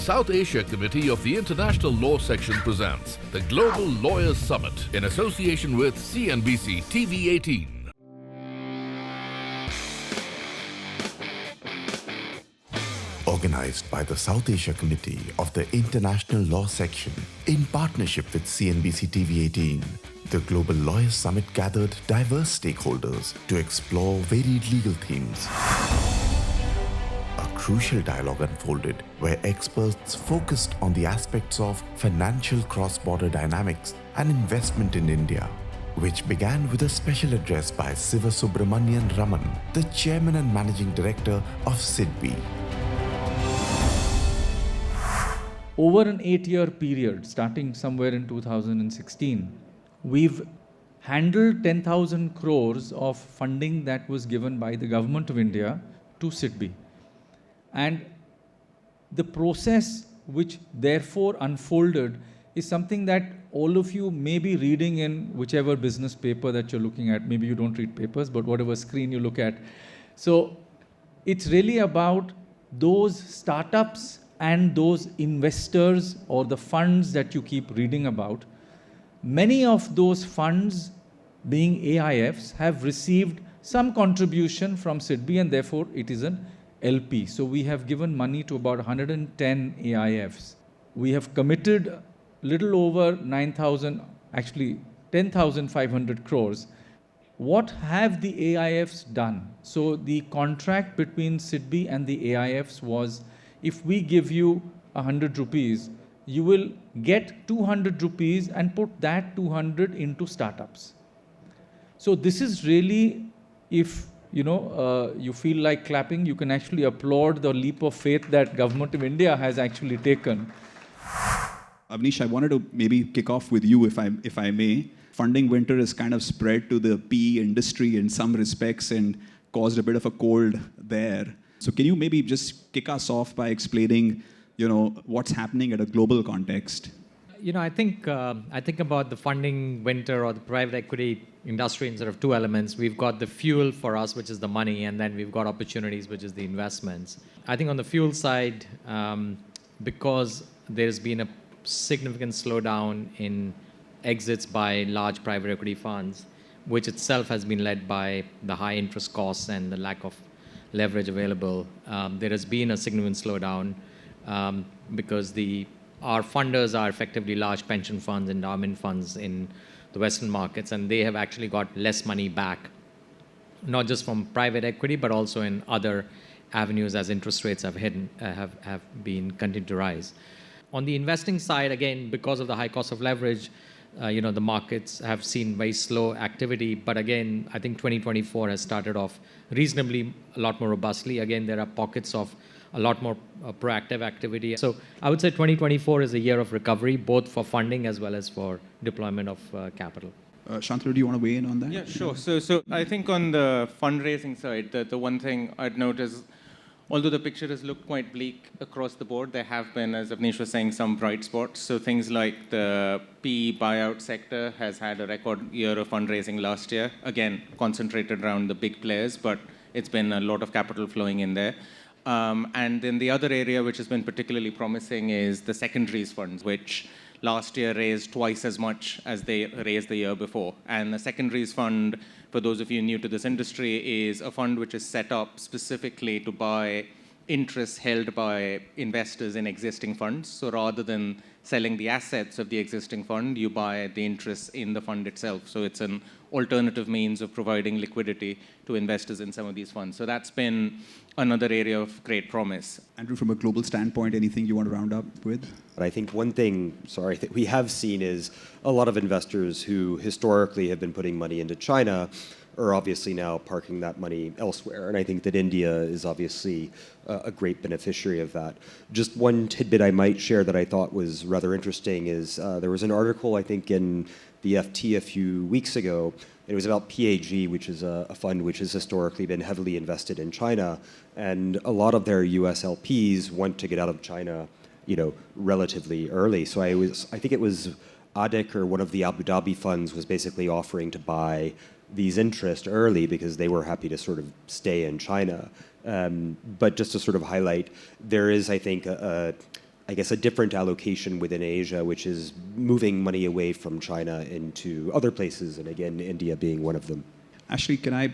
South Asia Committee of the International Law Section presents the Global Lawyers Summit in association with CNBC TV 18. Organized by the South Asia Committee of the International Law Section in partnership with CNBC TV 18, the Global Lawyers Summit gathered diverse stakeholders to explore varied legal themes. A crucial dialogue unfolded where experts focused on the aspects of financial cross-border dynamics and investment in India, which began with a special address by Siva Subramanian Raman, the Chairman and Managing Director of SIDBI. Over an 8-year period, starting somewhere in 2016, we've handled 10,000 crores of funding that was given by the Government of India to SIDBI. And the process which therefore unfolded is something that all of you may be reading in whichever business paper that you're looking at. Maybe you don't read papers, but whatever screen you look at. So it's really about those startups and those investors or the funds that you keep reading about. Many of those funds, being AIFs, have received some contribution from SIDBI, and therefore it is an LP. So we have given money to about 110 AIFs. We have committed little over 10,500 crores. What have the AIFs done? So the contract between SIDBI and the AIFs was, if we give you 100 rupees, you will get 200 rupees and put that 200 into startups. So this is really, if you feel like clapping, you can actually applaud the leap of faith that Government of India has actually taken. Avnish, I wanted to maybe kick off with you, if I may. Funding winter is kind of spread to the PE industry in some respects and caused a bit of a cold there. So can you maybe just kick us off by explaining, what's happening at a global context? I think about the funding winter or the private equity industry in sort of two elements. We've got the fuel for us, which is the money, and then we've got opportunities, which is the investments. I think on the fuel side, because there's been a significant slowdown in exits by large private equity funds, which itself has been led by the high interest costs and the lack of leverage available. There has been a significant slowdown because our funders are effectively large pension funds, endowment funds in the Western markets, and they have actually got less money back, not just from private equity, but also in other avenues as interest rates have been continued to rise. On the investing side, again, because of the high cost of leverage, the markets have seen very slow activity. But again, I think 2024 has started off reasonably a lot more robustly. Again, there are pockets of a lot more proactive activity. So I would say 2024 is a year of recovery, both for funding as well as for deployment of capital. Shantanu, do you want to weigh in on that? Yeah, sure. So I think on the fundraising side, the one thing I'd note is, although the picture has looked quite bleak across the board, there have been, as Avnish was saying, some bright spots. So things like the PE buyout sector has had a record year of fundraising last year. Again, concentrated around the big players, but it's been a lot of capital flowing in there. And then the other area which has been particularly promising is the secondaries funds, which last year raised twice as much as they raised the year before. And the secondaries fund, for those of you new to this industry, is a fund which is set up specifically to buy interests held by investors in existing funds. So rather than selling the assets of the existing fund, you buy the interests in the fund itself. So it's an alternative means of providing liquidity to investors in some of these funds. So that's been another area of great promise. Andrew, from a global standpoint, anything you want to round up with? But I think one thing, that we have seen is a lot of investors who historically have been putting money into China are obviously now parking that money elsewhere. And I think that India is obviously a great beneficiary of that. Just one tidbit I might share that I thought was rather interesting is there was an article, I think, in the FT a few weeks ago. It was about PAG, which is a fund which has historically been heavily invested in China. And a lot of their US LPs want to get out of China, relatively early. So I think it was ADIC or one of the Abu Dhabi funds was basically offering to buy these interests early because they were happy to sort of stay in China. But just to sort of highlight, there is, I think, a I guess, a different allocation within Asia, which is moving money away from China into other places, and again, India being one of them. Ashley, can I,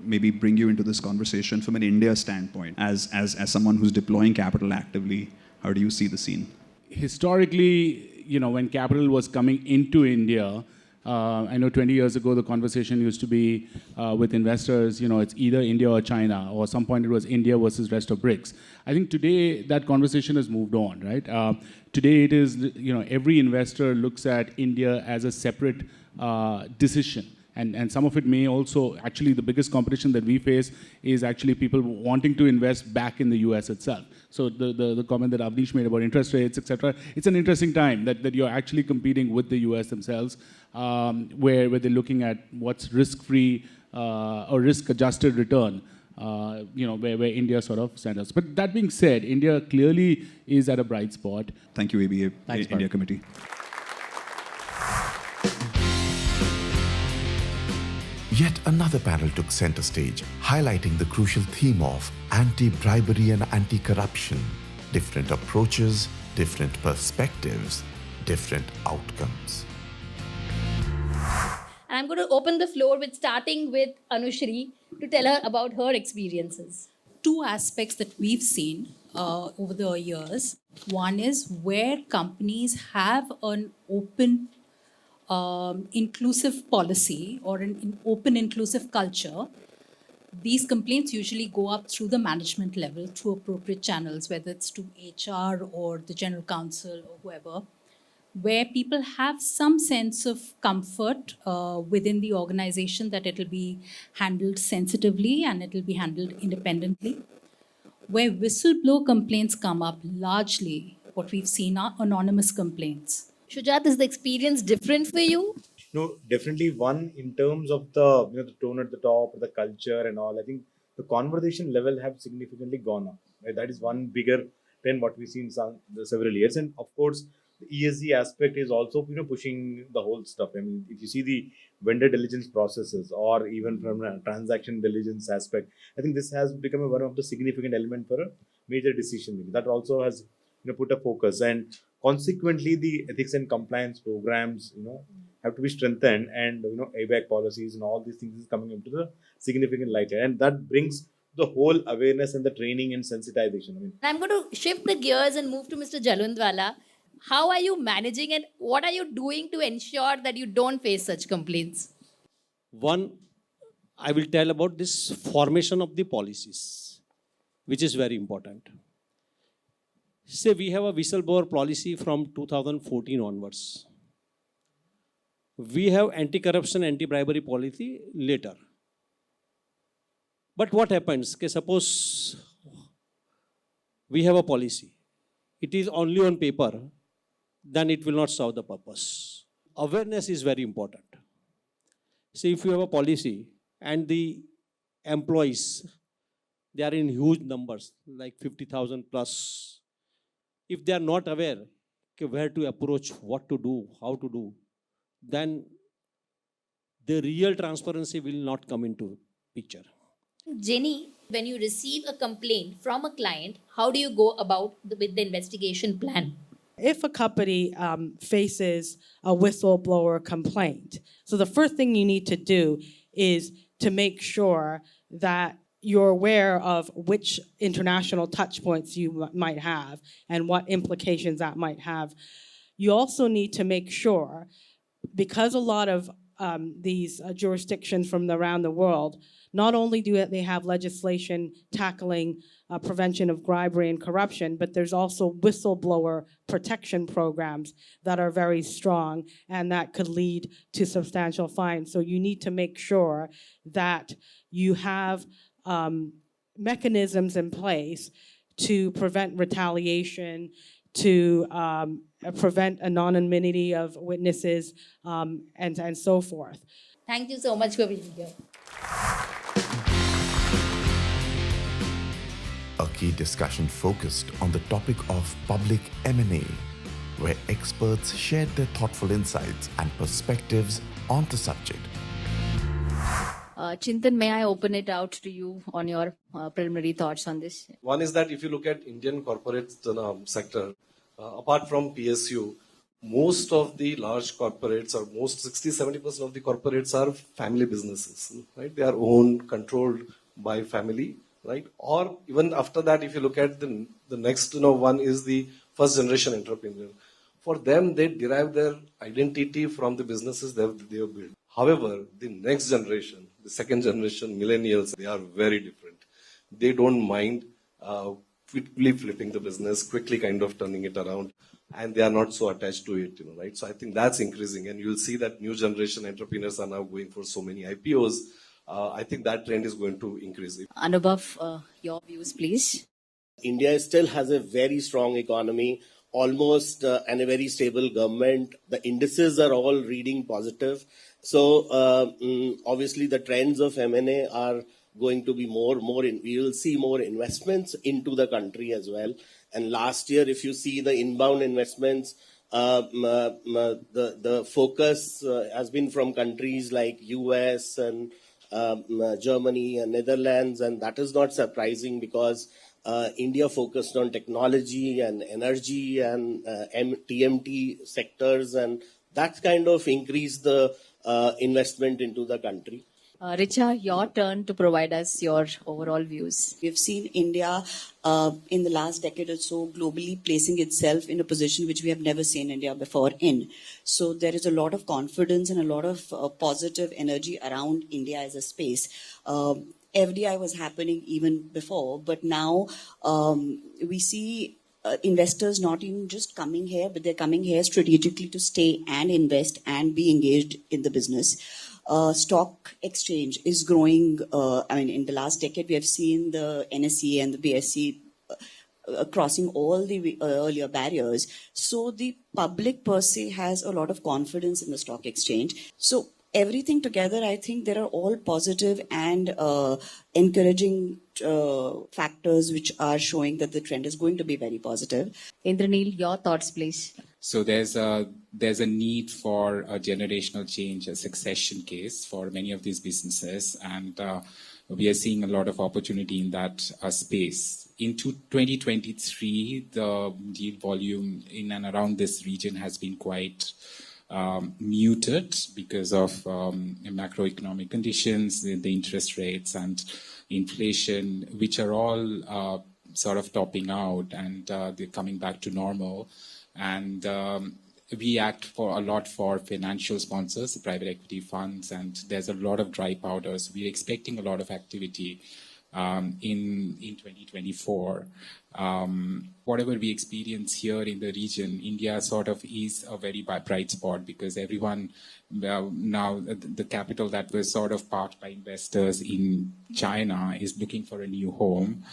maybe bring you into this conversation from an India standpoint, as someone who's deploying capital actively? How do you see the scene? Historically, when capital was coming into India, I know 20 years ago the conversation used to be with investors, it's either India or China, or at some point it was India versus rest of BRICS. I think today that conversation has moved on, right? Today it is, every investor looks at India as a separate decision. And some of it may also, actually the biggest competition that we face is actually people wanting to invest back in the US itself. So the comment that Avnish made about interest rates, etc., it's an interesting time that you're actually competing with the US themselves, where they're looking at what's risk-free or risk-adjusted return, where India sort of stands. But that being said, India clearly is at a bright spot. Thank you, ABA, Thanks, India Committee. Yet another panel took center stage, highlighting the crucial theme of anti-bribery and anti-corruption. Different approaches, different perspectives, different outcomes. And I'm going to open the floor with starting with Anushri to tell her about her experiences. Two aspects that we've seen over the years. One is where companies have an open inclusive policy or an open inclusive culture, these complaints usually go up through the management level, through appropriate channels, whether it's to HR or the general counsel or whoever, where people have some sense of comfort within the organization that it'll be handled sensitively and it'll be handled independently. Where whistleblower complaints come up, largely what we've seen are anonymous complaints. Shujat, is the experience different for you? No, definitely one in terms of the the tone at the top, the culture and all. I think the conversation level have significantly gone up. Right? That is one bigger trend what we've seen several years. And of course, the ESG aspect is also pushing the whole stuff. I mean, if you see the vendor diligence processes or even from a transaction diligence aspect, I think this has become one of the significant element for a major decision making. That also has put a focus, and consequently the ethics and compliance programs have to be strengthened, and ABAC policies and all these things is coming into the significant light, and that brings the whole awareness and the training and sensitization. I mean, I'm going to shift the gears and move to Mr. Jalundwala. How are you managing and what are you doing to ensure that you don't face such complaints? One, I will tell about this formation of the policies, which is very important. Say we have a whistleblower policy from 2014 onwards. We have anti-corruption, anti-bribery policy later. But what happens? Okay, suppose we have a policy. It is only on paper, then it will not serve the purpose. Awareness is very important. See, if you have a policy and the employees, they are in huge numbers, like 50,000 plus. If they are not aware where to approach, what to do, how to do, then the real transparency will not come into picture. Jenny, when you receive a complaint from a client, how do you go about with the investigation plan? If a company faces a whistleblower complaint, so the first thing you need to do is to make sure that you're aware of which international touch points you might have and what implications that might have. You also need to make sure, because a lot of these jurisdictions from around the world, not only do they have legislation tackling prevention of bribery and corruption, but there's also whistleblower protection programs that are very strong and that could lead to substantial fines. So you need to make sure that you have mechanisms in place to prevent retaliation, to prevent anonymity of witnesses, and so forth. Thank you so much for being here. A key discussion focused on the topic of public M&A, where experts shared their thoughtful insights and perspectives on the subject. Chintan, may I open it out to you on your preliminary thoughts on this? One is that if you look at Indian corporate sector, apart from PSU, most of the large corporates, or most 60-70% of the corporates are family businesses, right? They are owned, controlled by family, right? Or even after that, if you look at the next one is the first generation entrepreneur. For them, they derive their identity from the businesses they have built. However, the next generation, the second generation, millennials, they are very different. They don't mind quickly flipping the business, quickly kind of turning it around, and they are not so attached to it, right? So I think that's increasing, and you'll see that new generation entrepreneurs are now going for so many IPOs. I think that trend is going to increase. Anubhav, your views, please. India still has a very strong economy, almost and a very stable government. The indices are all reading positive. So obviously the trends of M&A are going to be we will see more investments into the country as well. And last year, if you see the inbound investments, the focus has been from countries like US and Germany and Netherlands, and that is not surprising because India focused on technology and energy and TMT sectors, and that kind of increased the investment into the country. Richa, your turn to provide us your overall views. We've seen India in the last decade or so globally placing itself in a position which we have never seen India before in. So there is a lot of confidence and a lot of positive energy around India as a space. FDI was happening even before, but now we see investors not even just coming here, but they're coming here strategically to stay and invest and be engaged in the business. Stock exchange is growing. In the last decade, we have seen the NSE and the BSE crossing all the earlier barriers. So the public per se has a lot of confidence in the stock exchange. So everything together, I think there are all positive and encouraging factors which are showing that the trend is going to be very positive. Indranil, your thoughts, please. So there's a need for a generational change, a succession case for many of these businesses, and we are seeing a lot of opportunity in that space. Into 2023, the deal volume in and around this region has been quite muted because of macroeconomic conditions, the interest rates and inflation, which are all sort of topping out and they're coming back to normal. And we act a lot for financial sponsors, private equity funds, and there's a lot of dry powders. We're expecting a lot of activity in 2024. Whatever we experience here in the region, India sort of is a very bright spot because everyone now, the capital that was sort of parked by investors in China is looking for a new home,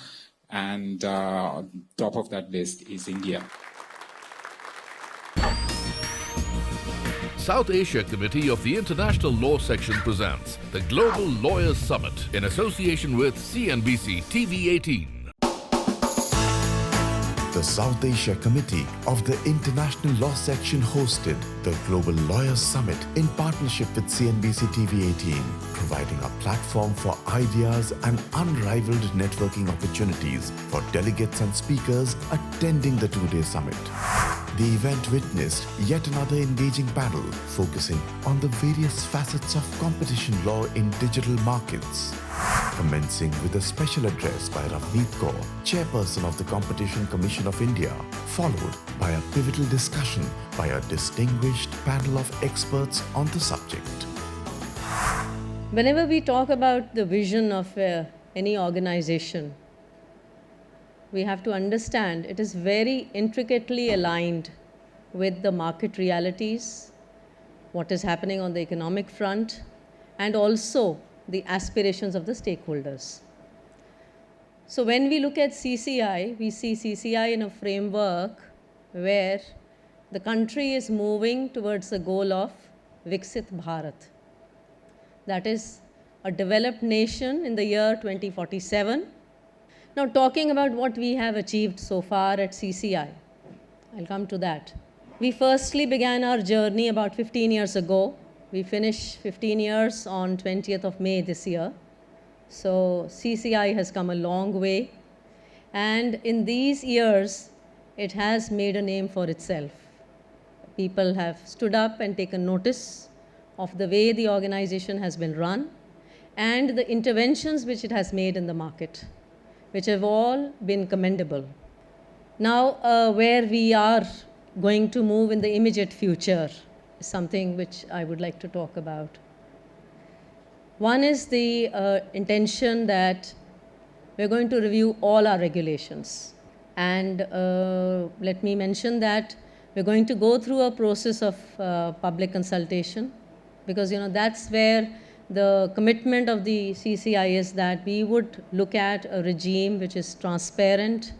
and top of that list is India. South Asia Committee of the International Law Section presents the Global Lawyers Summit in association with CNBC TV 18. The South Asia Committee of the International Law Section hosted the Global Lawyers Summit in partnership with CNBC TV 18, providing a platform for ideas and unrivaled networking opportunities for delegates and speakers attending the two-day summit. The event witnessed yet another engaging panel focusing on the various facets of competition law in digital markets. Commencing with a special address by Ravneet Kaur, Chairperson of the Competition Commission of India, followed by a pivotal discussion by a distinguished panel of experts on the subject. Whenever we talk about the vision of any organization, we have to understand it is very intricately aligned with the market realities, what is happening on the economic front, and also the aspirations of the stakeholders. So when we look at CCI, we see CCI in a framework where the country is moving towards the goal of Viksit Bharat. That is a developed nation in the year 2047. Now, talking about what we have achieved so far at CCI, I'll come to that. We firstly began our journey about 15 years ago. We finished 15 years on 20th of May this year. So CCI has come a long way. And in these years, it has made a name for itself. People have stood up and taken notice of the way the organization has been run and the interventions which it has made in the market, which have all been commendable. Now, where we are going to move in the immediate future is something which I would like to talk about. One is the intention that we're going to review all our regulations. And let me mention that we're going to go through a process of public consultation, because that's where the commitment of the CCI is that we would look at a regime which is transparent,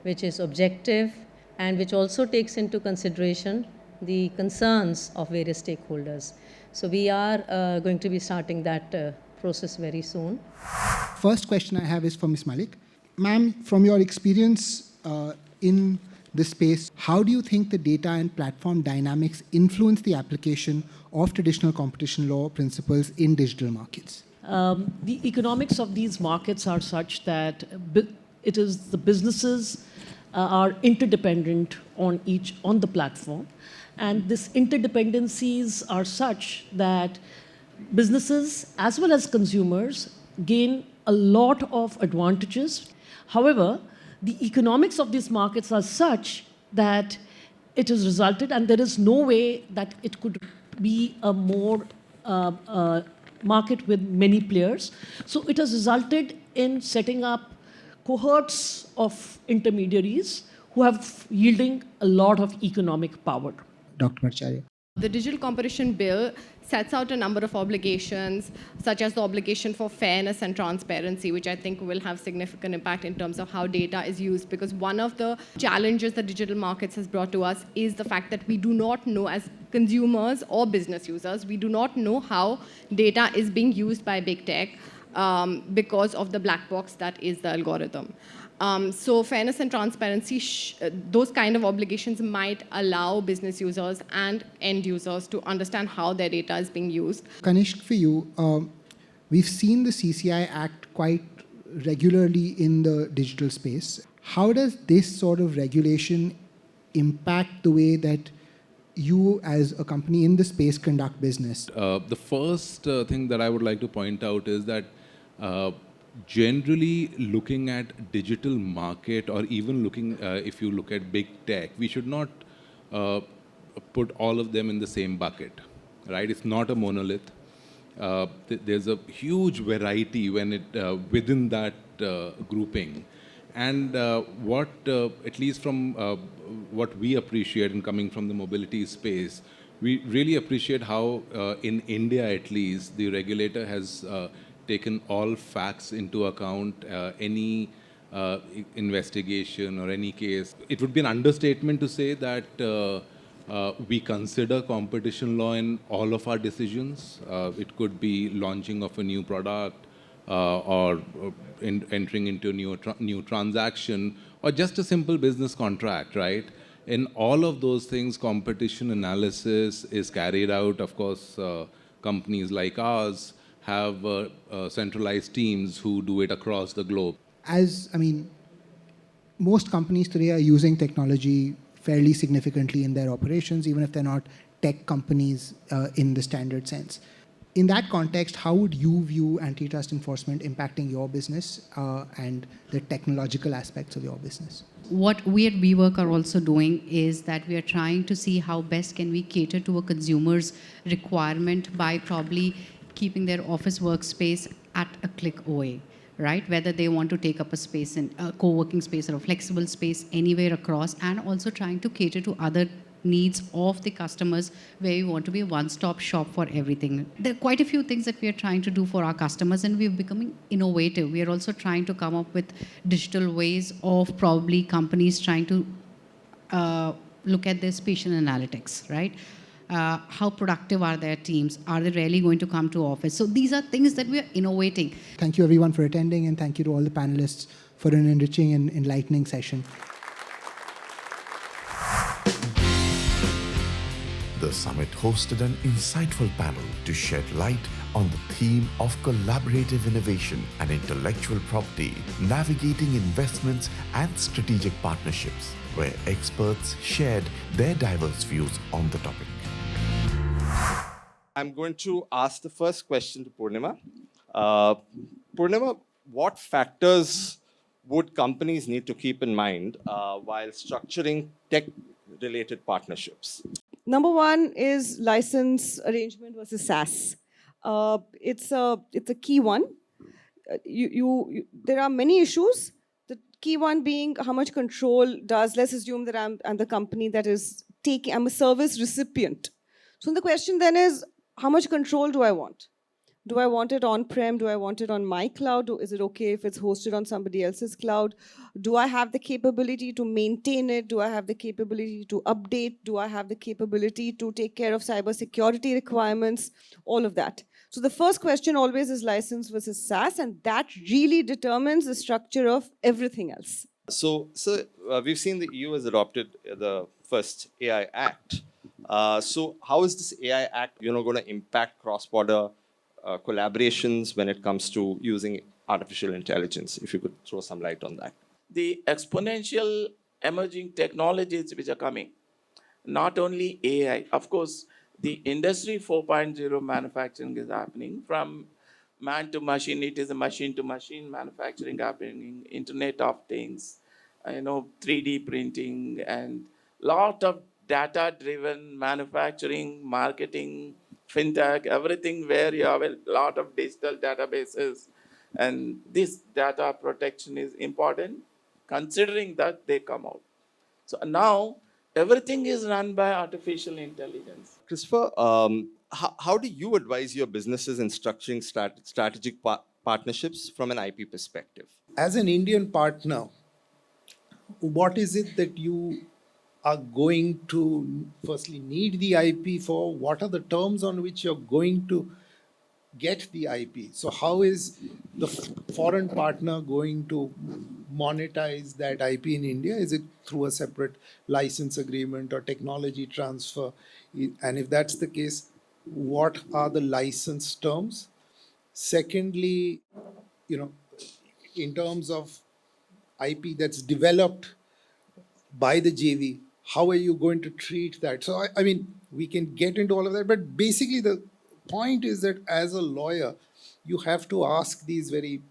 which is objective, and which also takes into consideration the concerns of various stakeholders. So we are going to be starting that process very soon. First question I have is for Ms. Malik. Ma'am, from your experience in this space, how do you think the data and platform dynamics influence the application of traditional competition law principles in digital markets? The economics of these markets are such that it is the businesses are interdependent on the platform, and these interdependencies are such that businesses as well as consumers gain a lot of advantages. However, the economics of these markets are such that it has resulted, and there is no way that it could be a more market with many players. So it has resulted in setting up cohorts of intermediaries who have yielding a lot of economic power. Dr. Bhattacharya. The Digital Competition Bill sets out a number of obligations, such as the obligation for fairness and transparency, which I think will have significant impact in terms of how data is used. Because one of the challenges that digital markets has brought to us is the fact that we do not know, as consumers or business users, we do not know how data is being used by big tech because of the black box that is the algorithm. So fairness and transparency, those kind of obligations might allow business users and end users to understand how their data is being used. Kanishk, for you, we've seen the CCI act quite regularly in the digital space. How does this sort of regulation impact the way that you as a company in the space conduct business? The first thing that I would like to point out is that generally looking at digital market, or even looking, if you look at big tech, we should not put all of them in the same bucket, right? It's not a monolith. There's a huge variety when within that grouping. And what, at least from what we appreciate in coming from the mobility space, we really appreciate how in India at least, the regulator has taken all facts into account, any investigation or any case. It would be an understatement to say that we consider competition law in all of our decisions. It could be launching of a new product, or entering into a new transaction, or just a simple business contract, right? In all of those things, competition analysis is carried out. Of course, companies like ours have centralized teams who do it across the globe. Most companies today are using technology fairly significantly in their operations, even if they're not tech companies in the standard sense. In that context, how would you view antitrust enforcement impacting your business and the technological aspects of your business? What we at WeWork are also doing is that we are trying to see how best can we cater to a consumer's requirement by probably keeping their office workspace at a click away, right? Whether they want to take up a space in a co-working space or a flexible space anywhere across, and also trying to cater to other needs of the customers where we want to be a one-stop shop for everything. There are quite a few things that we are trying to do for our customers, and we're becoming innovative. We are also trying to come up with digital ways of probably companies trying to look at their spatial analytics, right? How productive are their teams? Are they really going to come to office? So these are things that we are innovating. Thank you everyone for attending, and thank you to all the panelists for an enriching and enlightening session. The summit hosted an insightful panel to shed light on the theme of collaborative innovation and intellectual property, navigating investments and strategic partnerships, where experts shared their diverse views on the topic. I'm going to ask the first question to Purnima. Purnima, what factors would companies need to keep in mind while structuring tech-related partnerships? Number one is license arrangement versus SaaS. It's a key one. There are many issues. The key one being how much control let's assume that I'm the company that is I'm a service recipient. So the question then is, how much control do I want? Do I want it on-prem? Do I want it on my cloud? Is it okay if it's hosted on somebody else's cloud? Do I have the capability to maintain it? Do I have the capability to update? Do I have the capability to take care of cybersecurity requirements? All of that. So the first question always is license versus SaaS, and that really determines the structure of everything else. So we've seen the EU has adopted the first AI Act. So how is this AI Act, going to impact cross-border collaborations when it comes to using artificial intelligence? If you could throw some light on that. The exponential emerging technologies which are coming, not only AI, of course, the industry 4.0 manufacturing is happening from man to machine. It is a machine to machine manufacturing happening, Internet of Things, 3D printing, and lot of data-driven manufacturing, marketing, fintech, everything where you have a lot of digital databases. And this data protection is important, considering that they come out. So now, everything is run by artificial intelligence. Christopher, how do you advise your businesses in structuring strategic partnerships from an IP perspective? As an Indian partner, what is it that you are going to firstly need the IP for? What are the terms on which you're going to get the IP? So how is the foreign partner going to monetize that IP in India? Is it through a separate license agreement or technology transfer? And if that's the case, what are the license terms? Secondly, in terms of IP that's developed by the JV, how are you going to treat that? So, I mean, we can get into all of that, but basically the point is that as a lawyer, you have to ask these very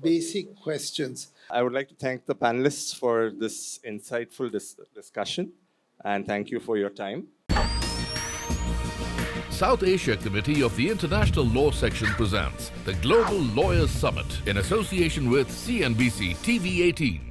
basic questions. I would like to thank the panelists for this insightful discussion, and thank you for your time. South Asia Committee of the International Law Section presents the Global Lawyers Summit in association with CNBC TV 18.